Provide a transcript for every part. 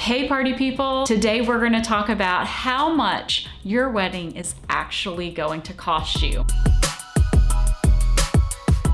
Hey party people! Today we're going to talk about how much your wedding is actually going to cost you.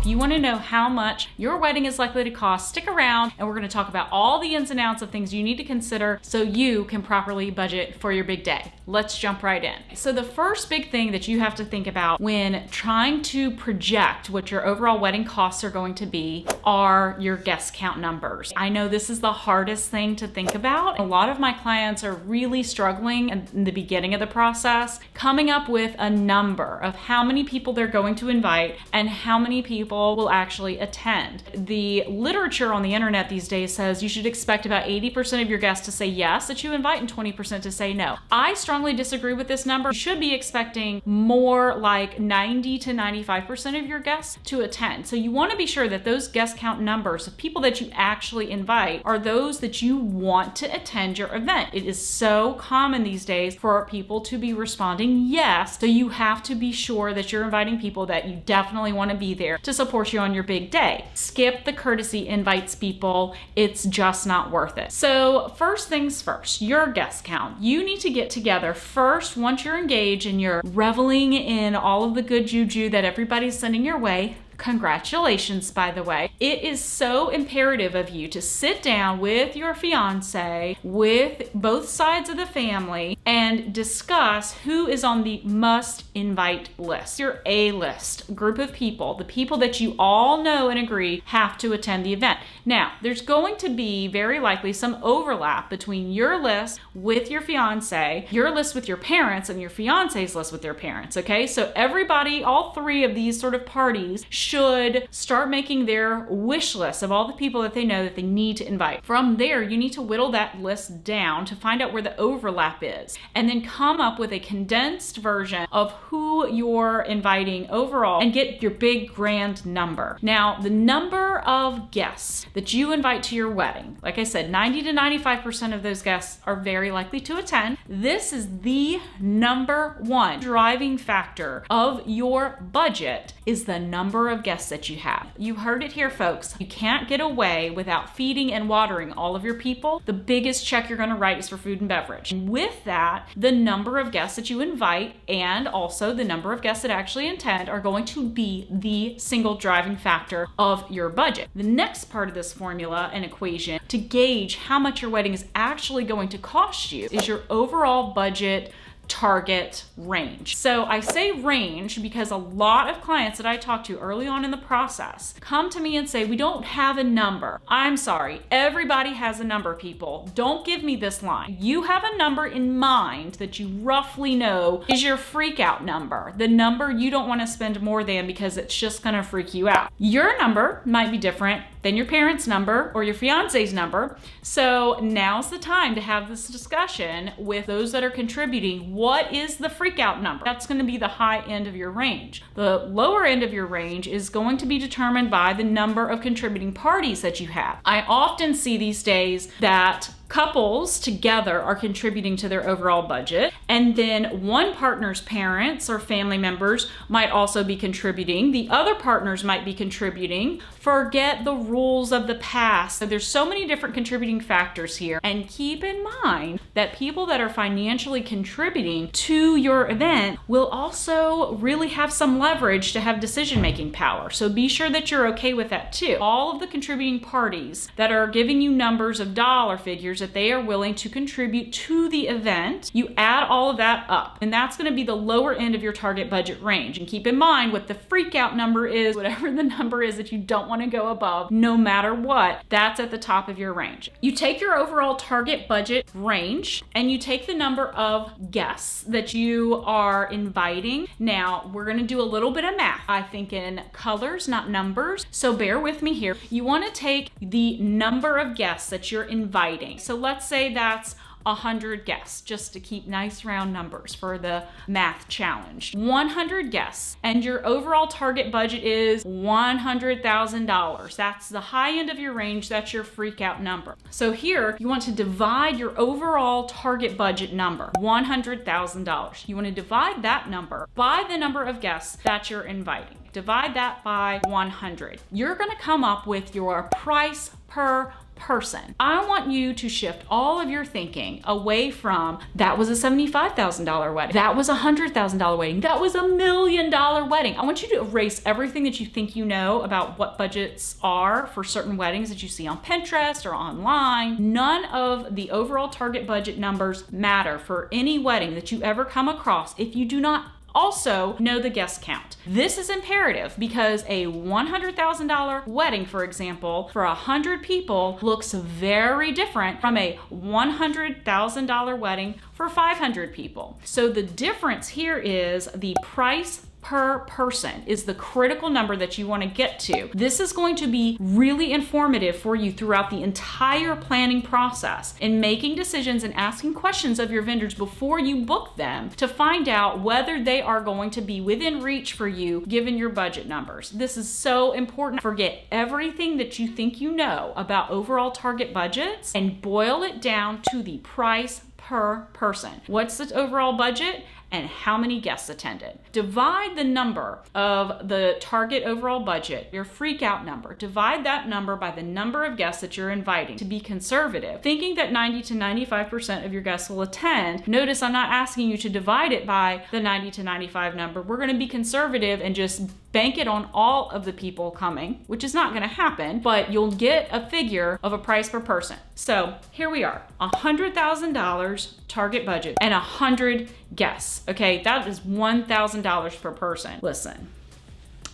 If you want to know how much your wedding is likely to cost, stick around and we're going to talk about all the ins and outs of things you need to consider so you can properly budget for your big day. Let's jump right in. So the first big thing that you have to think about when trying to project what your overall wedding costs are going to be are your guest count numbers. I know this is the hardest thing to think about. A lot of my clients are really struggling in the beginning of the process, coming up with a number of how many people they're going to invite and how many people will actually attend. The literature on the internet these days says you should expect about 80% of your guests to say yes that you invite and 20% to say no. I strongly disagree with this number. You should be expecting more like 90 to 95% of your guests to attend. So you want to be sure that those guest count numbers of people that you actually invite are those that you want to attend your event. It is so common these days for people to be responding yes, so you have to be sure that you're inviting people that you definitely want to be there to support you on your big day. Skip the courtesy invites, people. It's just not worth it. So first things first, your guest count. You need to get together first once you're engaged and you're reveling in all of the good juju that everybody's sending your way. Congratulations, by the way. It is so imperative of you to sit down with your fiance, with both sides of the family, and discuss who is on the must invite list. Your A list group of people, the people that you all know and agree have to attend the event. Now, there's going to be very likely some overlap between your list with your fiance, your list with your parents, and your fiance's list with their parents, okay? So everybody, all three of these sort of parties should start making their wish list of all the people that they know that they need to invite. From there, you need to whittle that list down to find out where the overlap is, and then come up with a condensed version of who you're inviting overall and get your big grand number. Now, the number of guests that you invite to your wedding, like I said, 90 to 95% of those guests are very likely to attend. This is the number one driving factor of your budget, is the number of guests that you have. You heard it here, folks. You can't get away without feeding and watering all of your people. The biggest check you're going to write is for food and beverage. And with that, the number of guests that you invite and also the number of guests that actually attend are going to be the single driving factor of your budget. The next part of this formula and equation to gauge how much your wedding is actually going to cost you is your overall budget target range. So I say range because a lot of clients that I talk to early on in the process come to me and say, we don't have a number. I'm sorry, everybody has a number, people. Don't give me this line. You have a number in mind that you roughly know is your freak out number, the number you don't want to spend more than because it's just going to freak you out. Your number might be different than your parents' number or your fiance's number. So now's the time to have this discussion with those that are contributing. What is the freak out number? That's going to be the high end of your range. The lower end of your range is going to be determined by the number of contributing parties that you have. I often see these days that couples together are contributing to their overall budget, and then one partner's parents or family members might also be contributing. The other partners might be contributing. Forget the rules of the past. So there's so many different contributing factors here, and keep in mind that people that are financially contributing to your event will also really have some leverage to have decision-making power. So be sure that you're okay with that too. All of the contributing parties that are giving you numbers of dollar figures that they are willing to contribute to the event, you add all of that up, and that's going to be the lower end of your target budget range. And keep in mind what the freak out number is, whatever the number is that you don't want to go above, no matter what, that's at the top of your range. You take your overall target budget range and you take the number of guests that you are inviting. Now, we're going to do a little bit of math. I think in colors, not numbers, so bear with me here. You want to take the number of guests that you're inviting. So let's say that's 100 guests, just to keep nice round numbers for the math challenge. 100 guests, and your overall target budget is $100,000. That's the high end of your range. That's your freak out number. So here, you want to divide your overall target budget number, $100,000. You want to divide that number by the number of guests that you're inviting. Divide that by 100. You're going to come up with your price per person. I want you to shift all of your thinking away from that was a $75,000 wedding, that was a $100,000 wedding, that was $1 million wedding. I want you to erase everything that you think you know about what budgets are for certain weddings that you see on Pinterest or online. None of the overall target budget numbers matter for any wedding that you ever come across if you do not also know the guest count. This is imperative because a $100,000 wedding, for example, for 100 people looks very different from a $100,000 wedding for 500 people. So the difference here is the price per person is the critical number that you want to get to. This is going to be really informative for you throughout the entire planning process in making decisions and asking questions of your vendors before you book them to find out whether they are going to be within reach for you given your budget numbers. This is so important. Forget everything that you think you know about overall target budgets and boil it down to the price per person. What's the overall budget? And how many guests attended. Divide the number of the target overall budget, your freak out number. Divide that number by the number of guests that you're inviting to be conservative. Thinking that 90 to 95% of your guests will attend. Notice I'm not asking you to divide it by the 90 to 95 number. We're going to be conservative and just bank it on all of the people coming, which is not going to happen, but you'll get a figure of a price per person. So here we are, $100,000 target budget and 100 guests. Okay, that is $1,000 per person. Listen,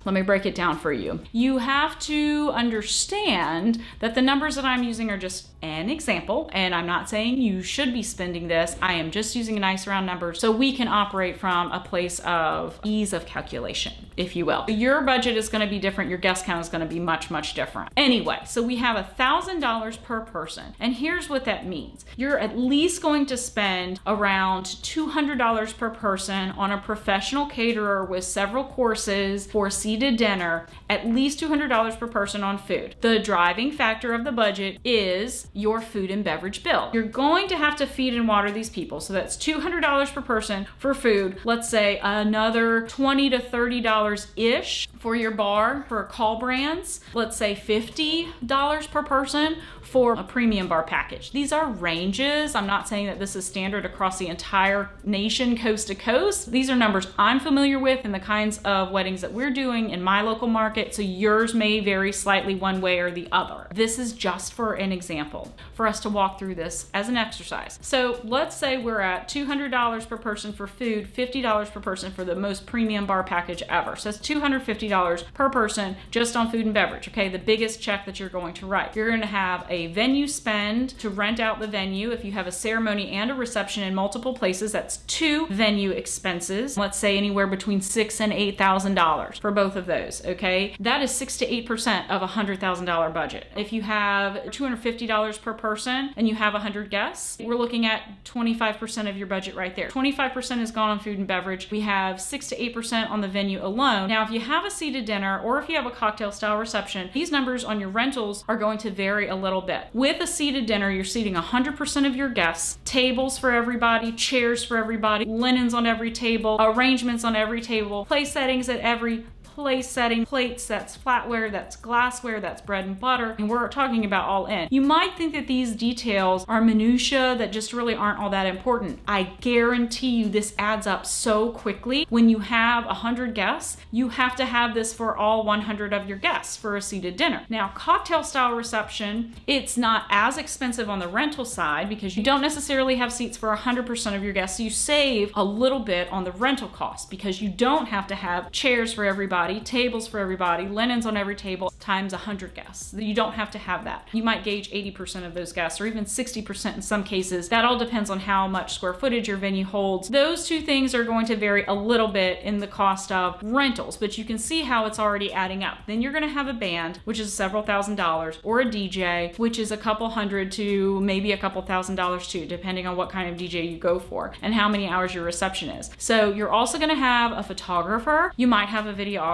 let me break it down for you. You have to understand that the numbers that I'm using are just an example, and I'm not saying you should be spending this. I am just using a nice round number so we can operate from a place of ease of calculation, if you will. Your budget is going to be different. Your guest count is going to be much, much different. Anyway, so we have $1,000 per person, and here's what that means. You're at least going to spend around $200 per person on a professional caterer with several courses for seated dinner, at least $200 per person on food. The driving factor of the budget is your food and beverage bill. You're going to have to feed and water these people. So that's $200 per person for food. Let's say another $20 to $30-ish for your bar for call brands. Let's say $50 per person for a premium bar package. These are ranges. I'm not saying that this is standard across the entire nation, coast to coast. These are numbers I'm familiar with and the kinds of weddings that we're doing in my local market. So yours may vary slightly one way or the other. This is just for an example for us to walk through this as an exercise. So let's say we're at $200 per person for food, $50 per person for the most premium bar package ever. So that's $250 per person just on food and beverage. Okay, the biggest check that you're going to write. You're going to have a venue spend to rent out the venue. If you have a ceremony and a reception in multiple places, that's 2 venue expenses. Let's say anywhere between $6,000 and $8,000 for both of those. Okay, that is 6 to 8% of a $100,000 budget. If you have $250 per person and you have 100 guests, we're looking at 25% of your budget right there. 25% is gone on food and beverage. We have 6 to 8% on the venue alone. Now, if you have a seated dinner or if you have a cocktail style reception, these numbers on your rentals are going to vary a little bit. With a seated dinner, you're seating 100% of your guests, tables for everybody, chairs for everybody, linens on every table, arrangements on every table, place settings at every place setting, plates, that's flatware, that's glassware, that's bread and butter, and we're talking about all in. You might think that these details are minutia that just really aren't all that important. I guarantee you this adds up so quickly. When you have 100 guests, you have to have this for all 100 of your guests for a seated dinner. Now, cocktail style reception, it's not as expensive on the rental side because you don't necessarily have seats for 100% of your guests. So you save a little bit on the rental cost because you don't have to have chairs for everybody, tables for everybody, linens on every table times 100 guests. You don't have to have that. You might gauge 80% of those guests or even 60% in some cases. That all depends on how much square footage your venue holds. Those two things are going to vary a little bit in the cost of rentals, but you can see how it's already adding up. Then you're going to have a band, which is several $1,000s, or a DJ, which is a couple hundred to maybe a couple $1,000s too, depending on what kind of DJ you go for and how many hours your reception is. So you're also going to have a photographer. You might have a videographer.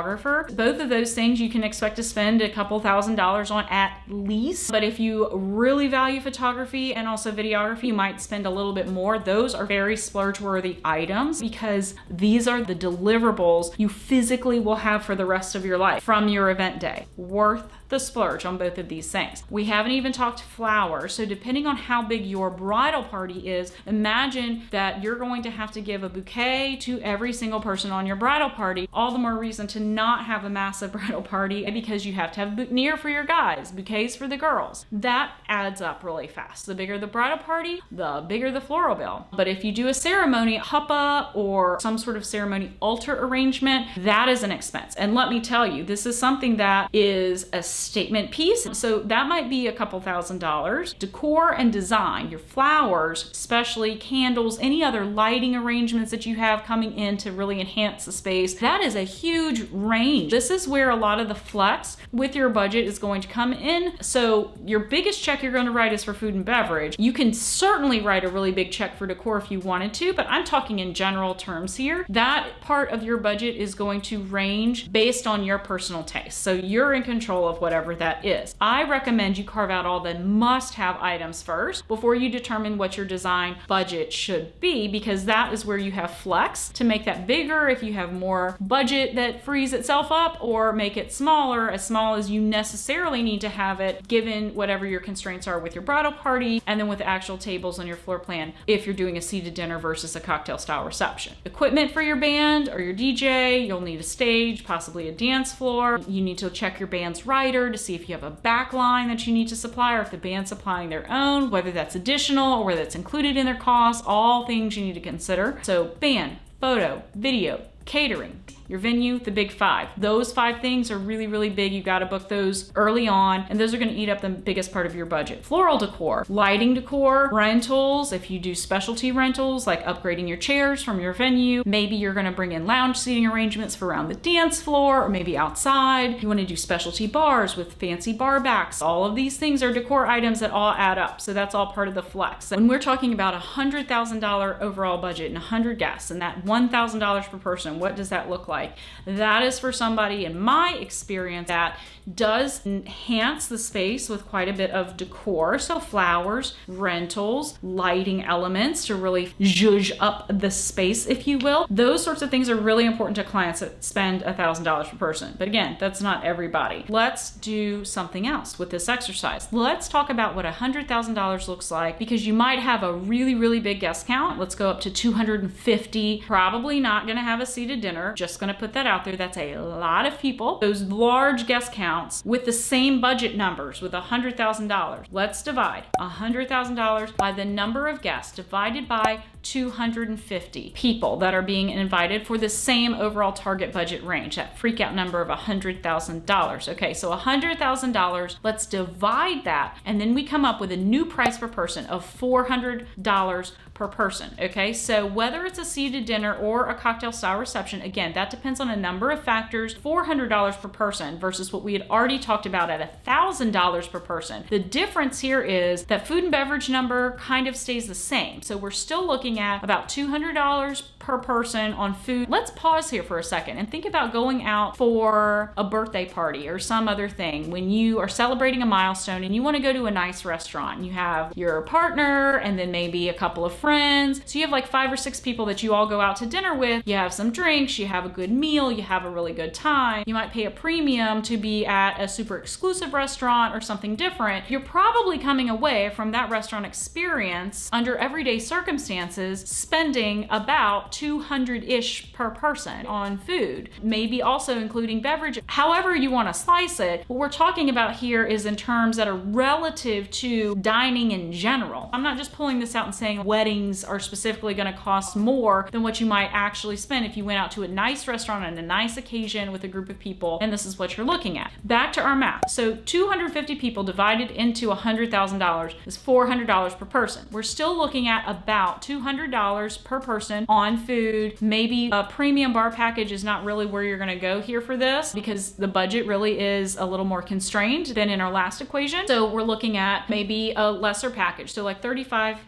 Both of those things you can expect to spend spend a couple $1,000s on at least. But if you really value photography and also videography, you might spend a little bit more. Those are very splurge-worthy items because these are the deliverables you physically will have for the rest of your life from your event day. Worth the splurge on both of these things. We haven't even talked flowers. So depending on how big your bridal party is, imagine that you're going to have to give a bouquet to every single person on your bridal party. All the more reason to not have a massive bridal party because you have to have boutonniere for your guys, bouquets for the girls. That adds up really fast. The bigger the bridal party, the bigger the floral bill. But if you do a ceremony, huppah, or some sort of ceremony altar arrangement, that is an expense. And let me tell you, this is something that is a statement piece. So that might be a couple $1,000s. Decor and design, your flowers, especially candles, any other lighting arrangements that you have coming in to really enhance the space, that is a huge range. This is where a lot of the flex with your budget is going to come in. So your biggest check you're going to write is for food and beverage. You can certainly write a really big check for decor if you wanted to, but I'm talking in general terms here. That part of your budget is going to range based on your personal taste. So you're in control of whatever that is. I recommend you carve out all the must-have items first before you determine what your design budget should be, because that is where you have flex to make that bigger if you have more budget that frees itself up, or make it smaller, as small as you necessarily need to have it given whatever your constraints are with your bridal party, and then with the actual tables on your floor plan if you're doing a seated dinner versus a cocktail style reception. Equipment for your band or your DJ, you'll need a stage, possibly a dance floor. You need to check your band's rider to see if you have a back line that you need to supply, or if the band's supplying their own, whether that's additional or whether it's included in their costs, all things you need to consider. So band, photo, video, catering, your venue, the big five. Those 5 things are really, really big. You got to book those early on, and those are going to eat up the biggest part of your budget. Floral decor, lighting decor, rentals. If you do specialty rentals, like upgrading your chairs from your venue, maybe you're going to bring in lounge seating arrangements for around the dance floor or maybe outside. You want to do specialty bars with fancy bar backs. All of these things are decor items that all add up. So that's all part of the flex. When we're talking about $100,000 overall budget and 100 guests and that $1,000 per person, what does that look like? That is for somebody, in my experience, that does enhance the space with quite a bit of decor. So flowers, rentals, lighting elements to really zhuzh up the space, if you will. Those sorts of things are really important to clients that spend $1,000 per person. But again, that's not everybody. Let's do something else with this exercise. Let's talk about what $100,000 looks like, because you might have a really, really big guest count. Let's go up to 250. Probably not going to have a seated dinner. Just going to put that out there. That's a lot of people. Those large guest counts with the same budget numbers with $100,000. Let's divide $100,000 by the number of guests divided by 250 people that are being invited for the same overall target budget range, that freak out number of $100,000. Okay, so $100,000, let's divide that, and then we come up with a new price per person of $400 per person. Okay, so whether it's a seated dinner or a cocktail style reception, again, that depends on a number of factors. $400 per person versus what we had already talked about at $1,000 per person. The difference here is that food and beverage number kind of stays the same. So we're still looking at about $200 per person on food. Let's pause here for a second and think about going out for a birthday party or some other thing when you are celebrating a milestone and you want to go to a nice restaurant. You have your partner and then maybe a couple of friends. So you have like 5 or 6 people that you all go out to dinner with. You have some drinks, you have a good meal, you have a really good time. You might pay a premium to be at a super exclusive restaurant or something different. You're probably coming away from that restaurant experience under everyday circumstances spending about $200-ish per person on food, maybe also including beverage. However you want to slice it, what we're talking about here is in terms that are relative to dining in general. I'm not just pulling this out and saying weddings are specifically going to cost more than what you might actually spend if you went out to a nice restaurant on a nice occasion with a group of people, and this is what you're looking at. Back to our math. So 250 people divided into $100,000 is $400 per person. We're still looking at about $200 per person on food. Maybe a premium bar package is not really where you're going to go here for this, because the budget really is a little more constrained than in our last equation. So we're looking at maybe a lesser package. So like $35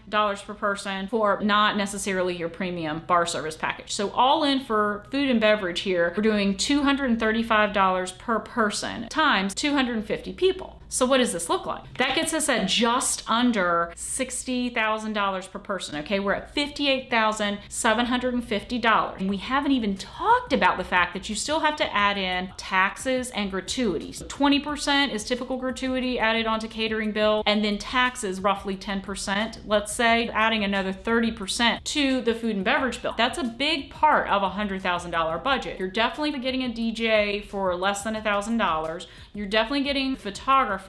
per person for not necessarily your premium bar service package. So all in for food and beverage beverage here, we're doing $235 per person times 250 people. So what does this look like? That gets us at just under $60,000 per person, okay? We're at $58,750. And we haven't even talked about the fact that you still have to add in taxes and gratuities. So 20% is typical gratuity added onto catering bill, and then taxes, roughly 10%, let's say, adding another 30% to the food and beverage bill. That's a big part of a $100,000 budget. You're definitely getting a DJ for less than $1,000. You're definitely getting a photographer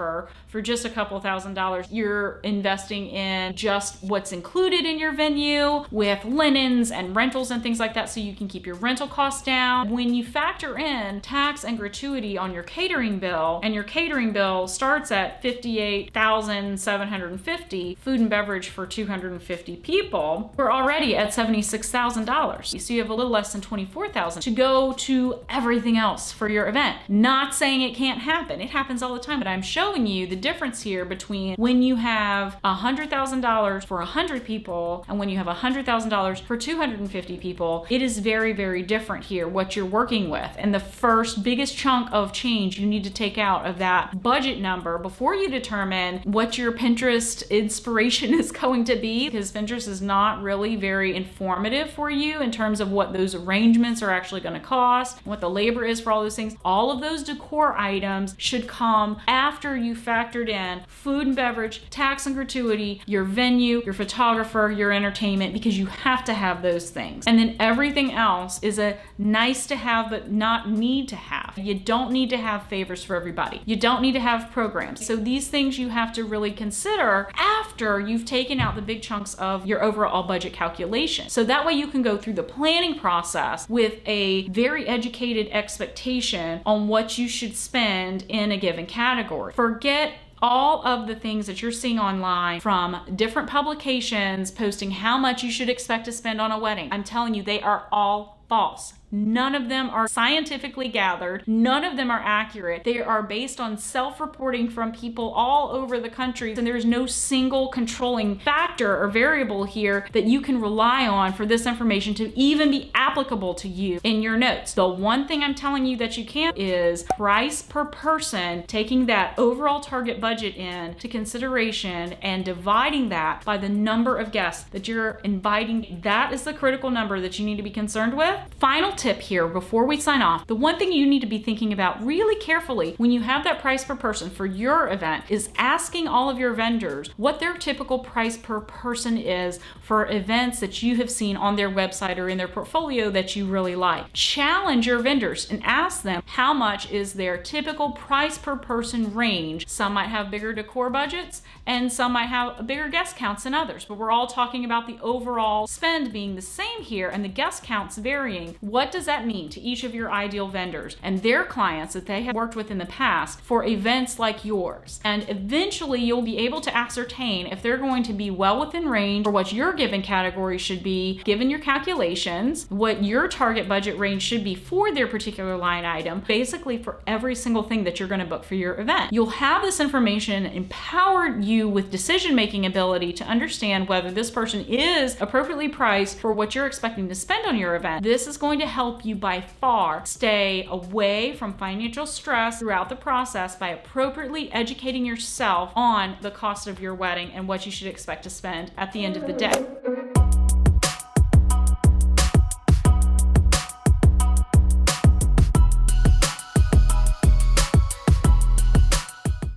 for just a couple $1,000. You're investing in just what's included in your venue with linens and rentals and things like that, so you can keep your rental costs down. When you factor in tax and gratuity on your catering bill, and your catering bill starts at $58,750, food and beverage for 250 people, we're already at $76,000. So you have a little less than $24,000 to go to everything else for your event. Not saying it can't happen. It happens all the time, but I'm showing you the difference here between when you have $100,000 for 100 people and when you have $100,000 for 250 people. It is very, very different here what you're working with. And the first biggest chunk of change you need to take out of that budget number before you determine what your Pinterest inspiration is going to be, because Pinterest is not really very informative for you in terms of what those arrangements are actually going to cost, what the labor is for all those things. All of those decor items should come after you factored in food and beverage, tax and gratuity, your venue, your photographer, your entertainment, because you have to have those things. And then everything else is a nice to have but not need to have. You don't need to have favors for everybody. You don't need to have programs. So these things you have to really consider after you've taken out the big chunks of your overall budget calculation. So that way you can go through the planning process with a very educated expectation on what you should spend in a given category. Forget all of the things that you're seeing online from different publications posting how much you should expect to spend on a wedding. I'm telling you, they are all false. None of them are scientifically gathered. None of them are accurate. They are based on self-reporting from people all over the country, and there's no single controlling factor or variable here that you can rely on for this information to even be applicable to you in your notes. The one thing I'm telling you that you can is price per person, taking that overall target budget into consideration and dividing that by the number of guests that you're inviting. That is the critical number that you need to be concerned with. Final tip here before we sign off. The one thing you need to be thinking about really carefully when you have that price per person for your event is asking all of your vendors what their typical price per person is for events that you have seen on their website or in their portfolio that you really like. Challenge your vendors and ask them how much is their typical price per person range. Some might have bigger decor budgets and some might have bigger guest counts than others, but we're all talking about the overall spend being the same here and the guest counts varying. What does that mean to each of your ideal vendors and their clients that they have worked with in the past for events like yours? And eventually you'll be able to ascertain if they're going to be well within range for what your given category should be, given your calculations, what your target budget range should be for their particular line item, basically for every single thing that you're going to book for your event. You'll have this information empower you with decision-making ability to understand whether this person is appropriately priced for what you're expecting to spend on your event. This is going to help you by far stay away from financial stress throughout the process by appropriately educating yourself on the cost of your wedding and what you should expect to spend at the end of the day.